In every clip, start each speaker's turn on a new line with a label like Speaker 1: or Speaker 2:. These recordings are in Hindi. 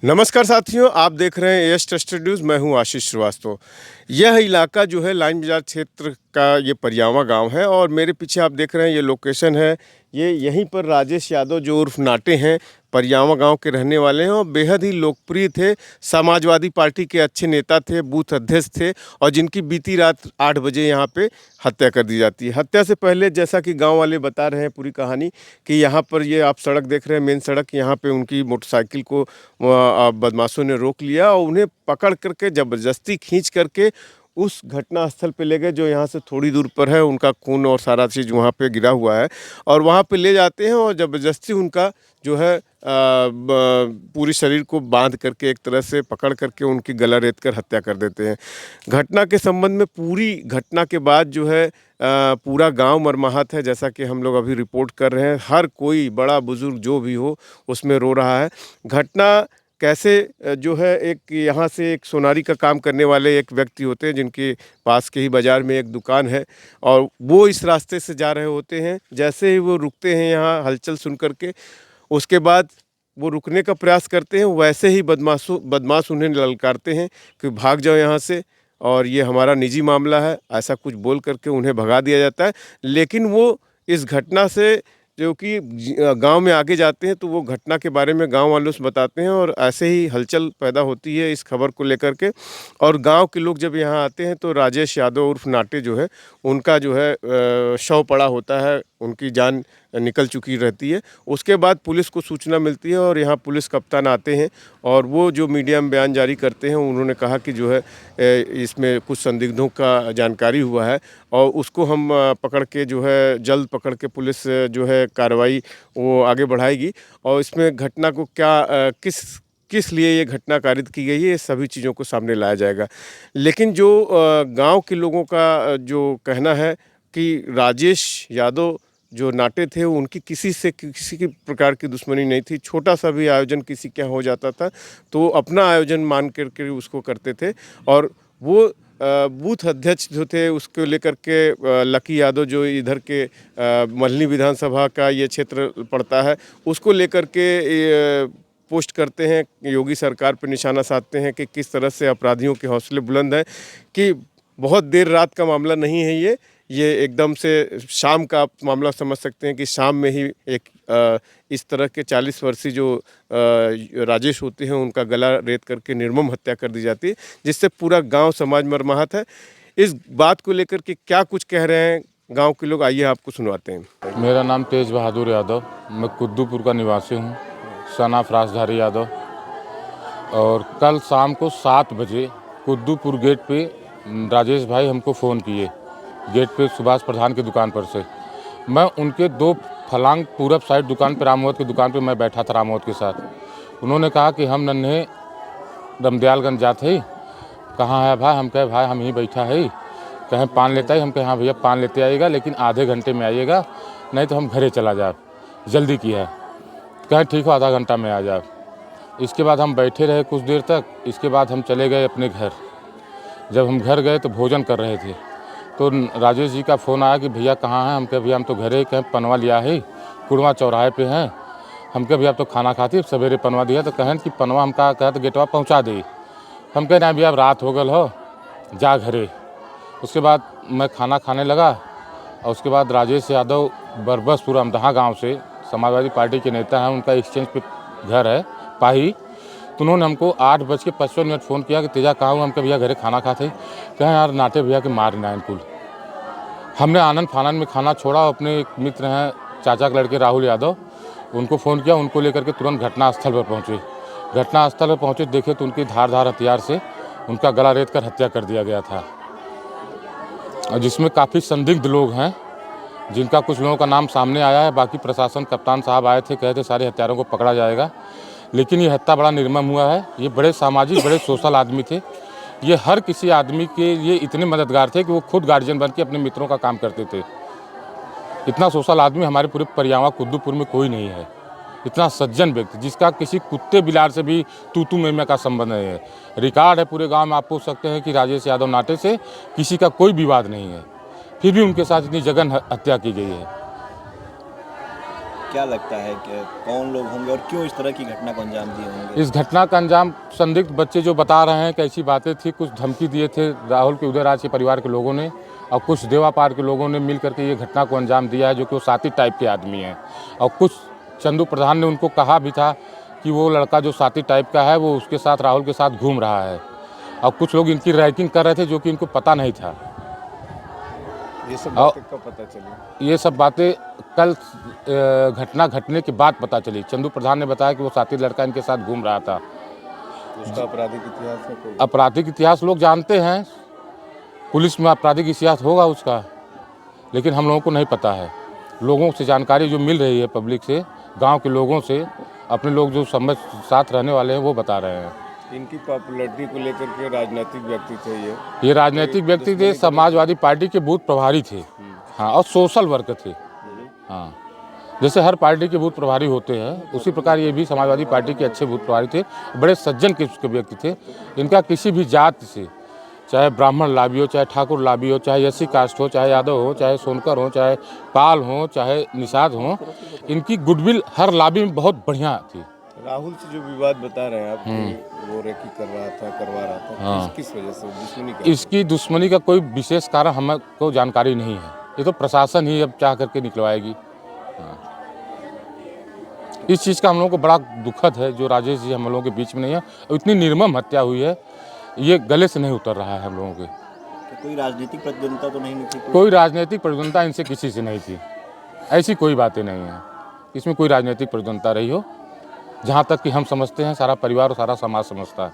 Speaker 1: नमस्कार साथियों, आप देख रहे हैं एएस ट्रस्टेड न्यूज़। मैं हूं आशीष श्रीवास्तव। यह इलाका जो है लाइन बाज़ार क्षेत्र का ये परियावा गांव है और मेरे पीछे आप देख रहे हैं ये लोकेशन है। ये यहीं पर राजेश यादव जो उर्फ नाटे हैं, परियावा गांव के रहने वाले हैं और बेहद ही लोकप्रिय थे। समाजवादी पार्टी के अच्छे नेता थे, बूथ अध्यक्ष थे और जिनकी बीती रात 8 बजे यहाँ पे हत्या कर दी जाती है। हत्या से पहले जैसा कि गांव वाले बता रहे हैं पूरी कहानी कि यहाँ पर ये आप सड़क देख रहे हैं, मेन सड़क, यहाँ पे उनकी मोटरसाइकिल को बदमाशों ने रोक लिया और उन्हें पकड़ करके ज़बरदस्ती खींच करके उस घटना स्थल पे ले गए जो यहाँ से थोड़ी दूर पर है। उनका खून और सारा चीज़ वहाँ पे गिरा हुआ है और वहाँ पे ले जाते हैं और ज़बरदस्ती उनका जो है पूरी शरीर को बांध करके एक तरह से पकड़ करके उनकी गला रेत कर हत्या कर देते हैं। घटना के संबंध में पूरी घटना के बाद जो है पूरा गांव मर्माहत है। जैसा कि हम लोग अभी रिपोर्ट कर रहे हैं, हर कोई बड़ा बुजुर्ग जो भी हो उसमें रो रहा है। घटना कैसे जो है, एक यहाँ से एक सोनारी का काम करने वाले एक व्यक्ति होते हैं जिनके पास के ही बाज़ार में एक दुकान है और वो इस रास्ते से जा रहे होते हैं। जैसे ही वो रुकते हैं यहाँ हलचल सुन करके, उसके बाद वो रुकने का प्रयास करते हैं, वैसे ही बदमाश उन्हें ललकारते हैं कि भाग जाओ यहाँ से और ये हमारा निजी मामला है, ऐसा कुछ बोल करके उन्हें भगा दिया जाता है। लेकिन वो इस घटना से जो कि गांव में आगे जाते हैं तो वो घटना के बारे में गांव वालों से बताते हैं और ऐसे ही हलचल पैदा होती है इस खबर को लेकर के। और गांव के लोग जब यहाँ आते हैं तो राजेश यादव उर्फ नाटे जो है उनका जो है शव पड़ा होता है, उनकी जान निकल चुकी रहती है। उसके बाद पुलिस को सूचना मिलती है और यहाँ पुलिस कप्तान आते हैं और वो जो मीडिया में बयान जारी करते हैं, उन्होंने कहा कि जो है इसमें कुछ संदिग्धों का जानकारी हुआ है और उसको हम पकड़ के जो है जल्द पकड़ के पुलिस जो है कार्रवाई वो आगे बढ़ाएगी और इसमें घटना को क्या किस लिए ये घटना कारित की गई है, ये सभी चीज़ों को सामने लाया जाएगा। लेकिन जो गांव के लोगों का जो कहना है कि राजेश यादव जो नाटे थे उनकी किसी की प्रकार की दुश्मनी नहीं थी। छोटा सा भी आयोजन किसी के यहाँ हो जाता था तो अपना आयोजन मान करके उसको करते थे और वो बूथ अध्यक्ष जो थे उसको लेकर के लकी यादव जो इधर के मल्हनी विधानसभा का ये क्षेत्र पड़ता है उसको लेकर के पोस्ट करते हैं, योगी सरकार पर निशाना साधते हैं कि किस तरह से अपराधियों के हौसले बुलंद हैं, कि बहुत देर रात का मामला नहीं है ये एकदम से शाम का आप मामला समझ सकते हैं कि शाम में ही एक इस तरह के 40 वर्षीय जो राजेश होते हैं उनका गला रेत करके निर्मम हत्या कर दी जाती है, जिससे पूरा गांव समाज मर्माहत है। इस बात को लेकर के क्या कुछ कह रहे हैं गांव के लोग, आइए आपको सुनवाते हैं।
Speaker 2: मेरा नाम तेज बहादुर यादव, मैं कुद्दूपुर का निवासी हूँ, सना फरासधारी यादव। और कल शाम को 7 बजे कुद्दूपुर गेट पे राजेश भाई हमको फ़ोन किए, गेट पे सुभाष प्रधान की दुकान पर से। मैं उनके 2 फलांग पूरब साइड दुकान पे रामोहत की दुकान पे मैं बैठा था रामोहत के साथ। उन्होंने कहा कि हम नन्हे रमदयालगंज जाते ही, कहाँ है भाई? हम कहे भाई हम ही बैठा है। कहें पान लेता है? हम कहे हाँ भैया पान लेते आइएगा, लेकिन आधे घंटे में आइएगा, नहीं तो हम घरे चला जाए, जल्दी की है। कहें ठीक हो, आधा घंटा में आ जाए। इसके बाद हम बैठे रहे कुछ देर तक। इसके बाद हम चले गए अपने घर। जब हम घर गए तो भोजन कर रहे थे तो राजेश जी का फ़ोन आया कि भैया कहाँ हैं? हम कहे भैया हम तो घरे, कहें पनवा लिया है, कुड़वा चौराहे पे हैं। हम कहे भैया अब तो खाना खाती, सवेरे पनवा दिया। तो कहें कि पनवा हम कहा तो गेटवा पहुँचा दे। हम कहे ना भैया अब रात हो गल हो, जा घरे। उसके बाद मैं खाना खाने लगा और उसके बाद राजेश यादव बरबसपुर अमदहा गाँव से समाजवादी पार्टी के नेता हैं, उनका एक्सचेंज पे घर है पाही। तो उन्होंने हमको 8:55 फ़ोन किया कि तेजा कहाँ हूँ? हम कहे भैया घरे खाना खाते। कहें यार नाटे भैया के मार ना इनकुल। हमने आनंद फानन में खाना छोड़ा। अपने एक मित्र हैं चाचा के लड़के राहुल यादव, उनको फ़ोन किया, उनको लेकर के तुरंत घटनास्थल पर पहुँचे। घटनास्थल पर पहुँचे, देखे तो उनकी धारदार हथियार से उनका गला रेत कर हत्या कर दिया गया था, और जिसमें काफ़ी संदिग्ध लोग हैं, जिनका कुछ लोगों का नाम सामने आया है। बाकी प्रशासन कप्तान साहब आए थे, कहते सारे हत्यारों को पकड़ा जाएगा, लेकिन ये हत्या बड़ा निर्मम हुआ है। ये बड़े सामाजिक, बड़े सोशल आदमी थे। ये हर किसी आदमी के लिए इतने मददगार थे कि वो खुद गार्जियन बन के अपने मित्रों का काम करते थे। इतना सोशल आदमी हमारे पूरे परियावा कुद्दूपुर में कोई नहीं है। इतना सज्जन व्यक्ति जिसका किसी कुत्ते बिलार से भी तू मैया का संबंध नहीं है। रिकॉर्ड है पूरे गांव में, आप पूछ सकते हैं कि राजेश यादव नाटे से किसी का कोई विवाद नहीं है, फिर भी उनके साथ इतनी जघन्य हत्या की गई है।
Speaker 3: क्या लगता है कि कौन लोग होंगे और क्यों इस तरह की घटना को अंजाम दिए होंगे?
Speaker 2: इस घटना का अंजाम संदिग्ध बच्चे जो बता रहे हैं कि ऐसी बातें थी, कुछ धमकी दिए थे राहुल के उदयराज के परिवार के लोगों ने और कुछ देवापार के लोगों ने मिल करके ये घटना को अंजाम दिया है, जो कि वो साथी टाइप के आदमी हैं। और कुछ चंदू प्रधान ने उनको कहा भी था कि वो लड़का जो साथी टाइप का है वो उसके साथ राहुल के साथ घूम रहा है, और कुछ लोग इनकी रैगिंग कर रहे थे जो कि इनको पता नहीं था।
Speaker 1: ये सब बातें कब पता चली?
Speaker 2: ये सब बातें कल घटना घटने के बाद पता चली। चंदू प्रधान ने बताया कि वो साथी लड़का इनके साथ घूम रहा था।
Speaker 1: उसका आपराधिक इतिहास है कोई?
Speaker 2: आपराधिक इतिहास लोग जानते हैं, पुलिस में आपराधिक इतिहास होगा उसका, लेकिन हम लोगों को नहीं पता है। लोगों से जानकारी जो मिल रही है पब्लिक से, गांव के लोगों से, अपने लोग जो समझ साथ रहने वाले हैं वो बता रहे हैं।
Speaker 1: इनकी पॉपुलैरिटी को लेकर के राजनीतिक व्यक्ति थे
Speaker 2: ये राजनीतिक व्यक्ति थे, समाजवादी पार्टी के बूथ प्रभारी थे। हाँ, और सोशल वर्कर थे। हाँ, जैसे हर पार्टी के बूथ प्रभारी होते हैं उसी प्रकार ये भी समाजवादी पार्टी के अच्छे बूथ प्रभारी थे, बड़े सज्जन किस्म के व्यक्ति थे। इनका किसी भी जात से, चाहे ब्राह्मण लाभी हो, चाहे ठाकुर लाभी हो, चाहे एससी कास्ट हो, चाहे यादव हो, चाहे सोनकर हो, चाहे पाल हो, चाहे निषाद हो, इनकी गुडविल हर लाभी में बहुत बढ़िया थी।
Speaker 1: राहुल से जो विवाद बता रहे हैं आप कि वो रेकी करवा रहा था,
Speaker 2: हाँ।
Speaker 1: किस वजह से दुश्मनी का?
Speaker 2: इसकी दुश्मनी का कोई विशेष कारण हमको जानकारी नहीं है, ये तो प्रशासन ही अब चाह करके निकलवाएगी। हाँ। इस चीज़ का हम लोगों को बड़ा दुखद है जो राजेश जी हम लोगों के बीच में नहीं है, और इतनी निर्मम हत्या हुई है, ये गले से नहीं उतर रहा है हम लोगों के।
Speaker 3: कि कोई राजनीतिक प्रतिद्वंदता तो नहीं थी?
Speaker 2: कोई राजनीतिक प्रतिद्वंदता इनसे किसी से नहीं थी, ऐसी कोई बातें नहीं है, इसमें कोई राजनीतिक प्रतिद्वंदता रही हो। जहाँ तक कि हम समझते हैं, सारा परिवार और सारा समाज समझता है।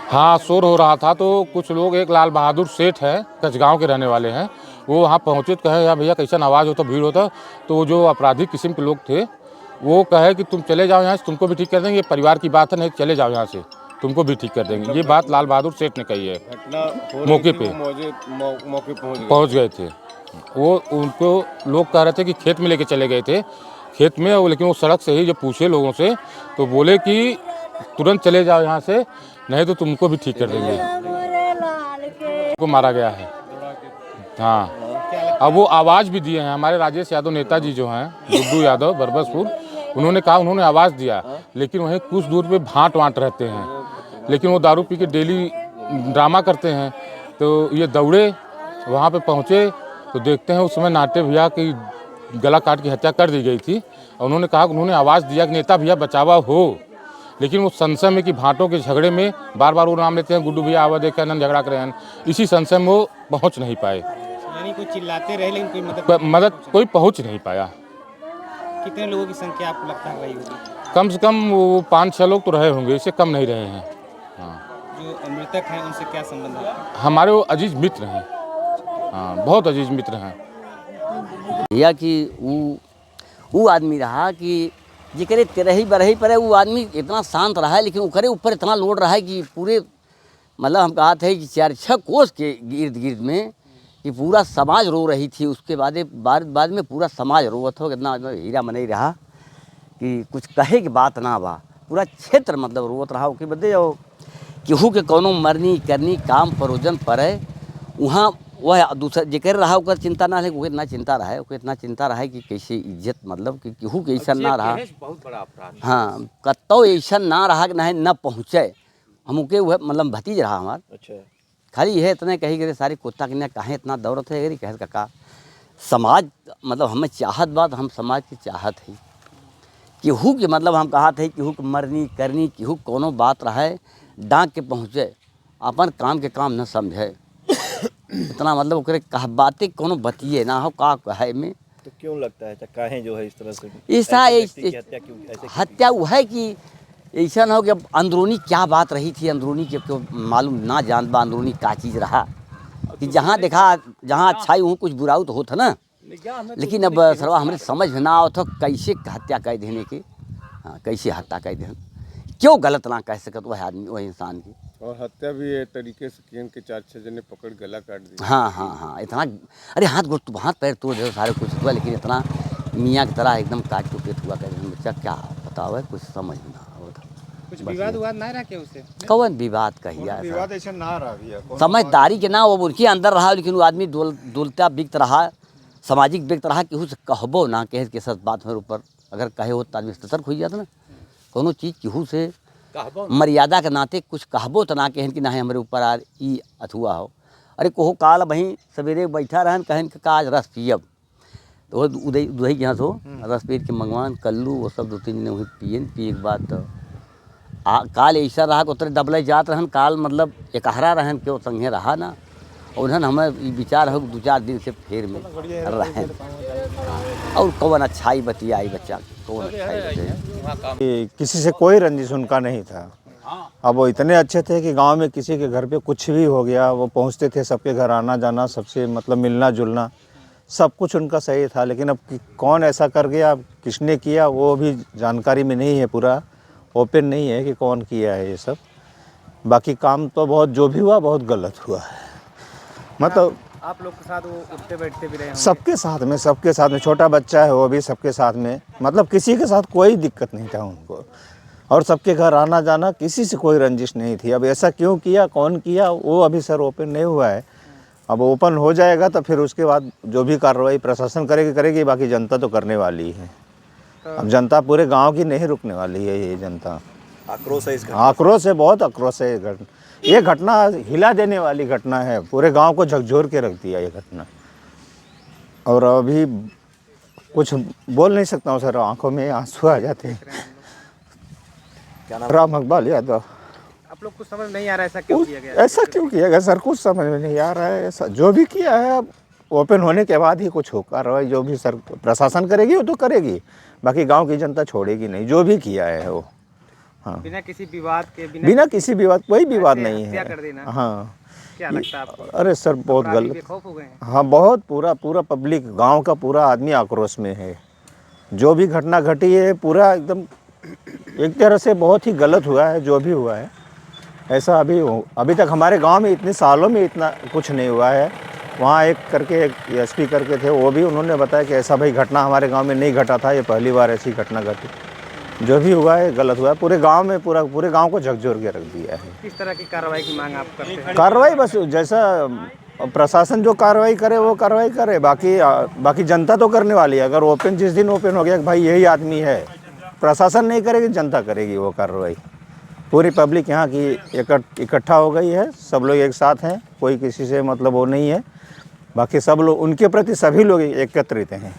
Speaker 2: हाँ, शोर हो रहा था तो कुछ लोग, एक लाल बहादुर सेठ है, कचगांव के रहने वाले हैं, वो वहाँ पहुँचे तो कहे यार भैया कैसा आवाज़ होता, भीड़ होता। तो वो जो आपराधिक किस्म के लोग थे वो कहे कि तुम चले जाओ यहाँ से, तुमको भी ठीक कर देंगे, ये परिवार की बात है, नहीं चले जाओ यहाँ से, तुमको भी ठीक कर देंगे। ये बात लाल बहादुर सेठ ने कही है।
Speaker 1: घटना
Speaker 2: मौके पे
Speaker 1: मौके
Speaker 2: पहुँच गए थे वो। उनको लोग कह रहे थे कि खेत में लेके चले गए थे, खेत में, लेकिन वो सड़क से ही जब पूछे लोगों से तो बोले कि तुरंत चले जाओ यहाँ से, नहीं तो तुमको भी ठीक कर देंगे। को मारा गया है। हाँ, अब वो आवाज़ भी दिए हैं हमारे राजेश यादव नेताजी जो हैं, गुड्डू यादव बरबसपुर, उन्होंने कहा, उन्होंने आवाज़ दिया, लेकिन वहीं कुछ दूर पे भाट वाट रहते हैं, लेकिन वो दारू पी के डेली ड्रामा करते हैं। तो ये दौड़े, वहाँ पे पहुँचे तो देखते हैं उस समय नाट्य भैया की गला काट की हत्या कर दी गई थी। और उन्होंने कहा कि उन्होंने आवाज़ दिया कि नेता भैया बचावा हो, लेकिन वो संशय में कि भाटों के झगड़े में बार बार वो नाम लेते हैं, गुड्डू भैया आवाज़ देकर न झगड़ा करें, इसी संशय में वो पहुँच नहीं पाए।
Speaker 4: यानी कोई चिल्लाते रहे लेकिन कोई
Speaker 2: मदद कोई पहुँच नहीं पाया।
Speaker 4: कितने लोगों की संख्या आपको लगता है रही होगी?
Speaker 2: कम से कम वो 5-6 लोग तो रहे होंगे, इससे कम नहीं रहे हैं। हाँ,
Speaker 4: जो मृतक हैं उनसे क्या संबंध है?
Speaker 2: हमारे वो अजीज मित्र हैं। हाँ, बहुत अजीज मित्र हैं।
Speaker 5: भैया कि वो आदमी रहा कि जिकरे तेरही बरही पर वो आदमी इतना शांत रहा है, लेकिन उकरे ऊपर इतना लोड रहा है कि पूरे मतलब हम कहा थे कि 4-6 कोस के इर्द गिर्द में कि पूरा समाज रो रही थी। उसके बाद में पूरा समाज रोवत हो, इतना हीरा मनी रहा कि कुछ कहे की बात ना बा, पूरा क्षेत्र मतलब रोवत रहा। उसके बदे और केहू के कोनो मरनी करनी काम परोजन पड़े वहाँ वह दूसरा जिक्र रहा ओकर चिंता ना है, इतना चिंता रहा है, इतना चिंता रहा है कि कैसे इज्जत मतलब कि केहू के ऐसा ना रहा।
Speaker 4: बहुत बड़ा अपराध।
Speaker 5: हाँ, कतो ऐसा ना रहा कि नहीं न पहुँचे हमके वह मतलब भतीज रहा हमार।
Speaker 3: अच्छा,
Speaker 5: खाली यह इतने कही गए सारी कुत्ता कि कहें इतना दौड़त है, कह काका समाज मतलब हमें चाहत बात, हम समाज की चाहत है केहू के मतलब हम कहा थे केहू के मरनी करनी केहू कोनो बात रहे डांक के पहुँचे, अपन काम के काम न समझे, इतना मतलब ओकरे कह बातें कोनो बतिए ना हो का कहे में।
Speaker 3: तो क्यों लगता है काहे जो है इस तरह से
Speaker 5: ऐसा
Speaker 3: ऐसे व्यक्ति की हत्या क्यों ऐसे की?
Speaker 5: हत्या वो है कि ऐसा ना हो कि अब अंदरूनी क्या बात रही थी, अंदरूनी के क्यों मालूम ना जान बा अंदरूनी क्या चीज़ रहा कि जहाँ देखा जहाँ अच्छाई वहाँ कुछ बुराई तो होता ना, लेकिन अब सरवा हमारे समझ में ना आओ तो कैसे हत्या कह देने की। हाँ, कैसे हत्या कह दें, क्यों गलत ना कह सकत वह आदमी वह इंसान की।
Speaker 1: और हत्या भी एक तरीके से किन के 4-6 जने पकड़ गला काट दिया।
Speaker 5: हाँ हाँ हाँ, इतना अरे हाथ पैर तोड़ दे सारे कुछ हुआ, लेकिन इतना मियाँ की तरह एकदम काट टुकेट हुआ कर बच्चा क्या बताओ है, कुछ समझ में ना आवत।
Speaker 4: कुछ विवाद ना रहा क्या उससे?
Speaker 5: कौन विवाद कहिया
Speaker 1: विवाद ऐसा ना रहा भैया,
Speaker 5: समझदारी के ना वो उनके अंदर रहा, लेकिन वो आदमी डोलता बिकत रहा सामाजिक व्यक्ति रहा केहू से कहबो ना कहे के साथ बात मेरे ऊपर अगर कहे हो तो आदमी सतर्क हो जाता ना कोनो चीज़ केहू से मर्यादा के नाते कुछ कहबो तो ना कहें कि ना हमारे ऊपर आ ई अथुआ हो। अरे कोहो काल वहीं सवेरे बैठा रहन कहन कि का आज रस पियब तो वो उदय के यहाँ से रस पी के मंगवान कल्लू वो सब 2-3 दिन वही पिए के बाद तो काल ऐसा रहा कि उतरे दबले जात रहन काल मतलब एकहरा रहन के संगे रहा ना और उन्हें हमें विचार हो 2-4 दिन से फेर में रहन और कौन अच्छाई बतियाई बच्चा कौन अच्छाई बतियाई।
Speaker 6: किसी से कोई रंजिश उनका नहीं था। अब वो इतने अच्छे थे कि गांव में किसी के घर पे कुछ भी हो गया वो पहुंचते थे, सबके घर आना जाना, सबसे मतलब मिलना जुलना सब कुछ उनका सही था। लेकिन अब कौन ऐसा कर गया, किसने किया वो भी जानकारी में नहीं है, पूरा ओपन नहीं है कि कौन किया है ये सब। बाकी काम तो बहुत जो भी हुआ बहुत गलत हुआ है। मतलब
Speaker 4: आप लोग के साथ वो उठते बैठते भी रहे होंगे?
Speaker 6: सबके साथ में छोटा बच्चा है वो भी सबके साथ में, मतलब किसी के साथ कोई दिक्कत नहीं था उनको और सबके घर आना जाना, किसी से कोई रंजिश नहीं थी। अब ऐसा क्यों किया, कौन किया, वो अभी सर ओपन नहीं हुआ है। अब ओपन हो जाएगा तो फिर उसके बाद जो भी कार्रवाई प्रशासन करेगी, बाकी जनता तो करने वाली है। अब जनता पूरे गांव की नहीं रुकने वाली है, ये जनता
Speaker 3: आक्रोश है इसका।
Speaker 6: आक्रोश है, बहुत आक्रोश है। ये घटना हिला देने वाली घटना है, पूरे गांव को झकझोर के रख दिया ये घटना। और अभी कुछ बोल नहीं सकता हूँ सर, आंखों में आंसू आ जाते हैं।
Speaker 3: क्या नाम?
Speaker 6: राम इकबाल यादव।
Speaker 4: आप लोग को समझ नहीं आ रहा ऐसा क्यों किया गया?
Speaker 6: ऐसा क्यों किया गया सर, कुछ समझ में नहीं आ रहा है। ऐसा जो भी किया है अब ओपन होने के बाद ही कुछ हो कार्रवाई जो भी सर प्रशासन करेगी वो तो करेगी, बाकी गांव की जनता छोड़ेगी नहीं जो भी किया है वो। हाँ,
Speaker 4: बिना किसी विवाद के
Speaker 6: बिना किसी विवाद, कोई विवाद नहीं
Speaker 4: हत्या
Speaker 6: है।
Speaker 4: कर देना।
Speaker 6: हाँ,
Speaker 4: क्या लगता है आपको?
Speaker 6: अरे सर बहुत
Speaker 4: अपराधी
Speaker 6: गलत।
Speaker 4: बेखौफ हो गए हैं?
Speaker 6: हाँ बहुत, पूरा पब्लिक गांव का पूरा आदमी आक्रोश में है। जो भी घटना घटी है पूरा एकदम एक तरह से बहुत ही गलत हुआ है जो भी हुआ है। ऐसा अभी तक हमारे गांव में इतने सालों में इतना कुछ नहीं हुआ है। वहाँ एक एसपी करके थे, वो भी उन्होंने बताया कि ऐसा भाई घटना हमारे गांव में नहीं घटा था, ये पहली बार ऐसी घटना घटी। जो भी हुआ है गलत हुआ है, पूरे गांव में पूरे गांव को झकझोर के रख दिया है।
Speaker 4: किस तरह की कार्रवाई की मांग आप करते हैं?
Speaker 6: कार्रवाई बस जैसा प्रशासन जो कार्रवाई करे वो कार्रवाई करे, बाकी जनता तो करने वाली है। अगर ओपन जिस दिन ओपन हो गया कि भाई यही आदमी है, प्रशासन नहीं करेगी जनता करेगी वो कार्रवाई। पूरी पब्लिक यहाँ की इकट्ठा हो गई है, सब लोग एक साथ हैं, कोई किसी से मतलब वो नहीं है। बाकी सब लोग उनके प्रति सभी लोग एकत्रित हैं।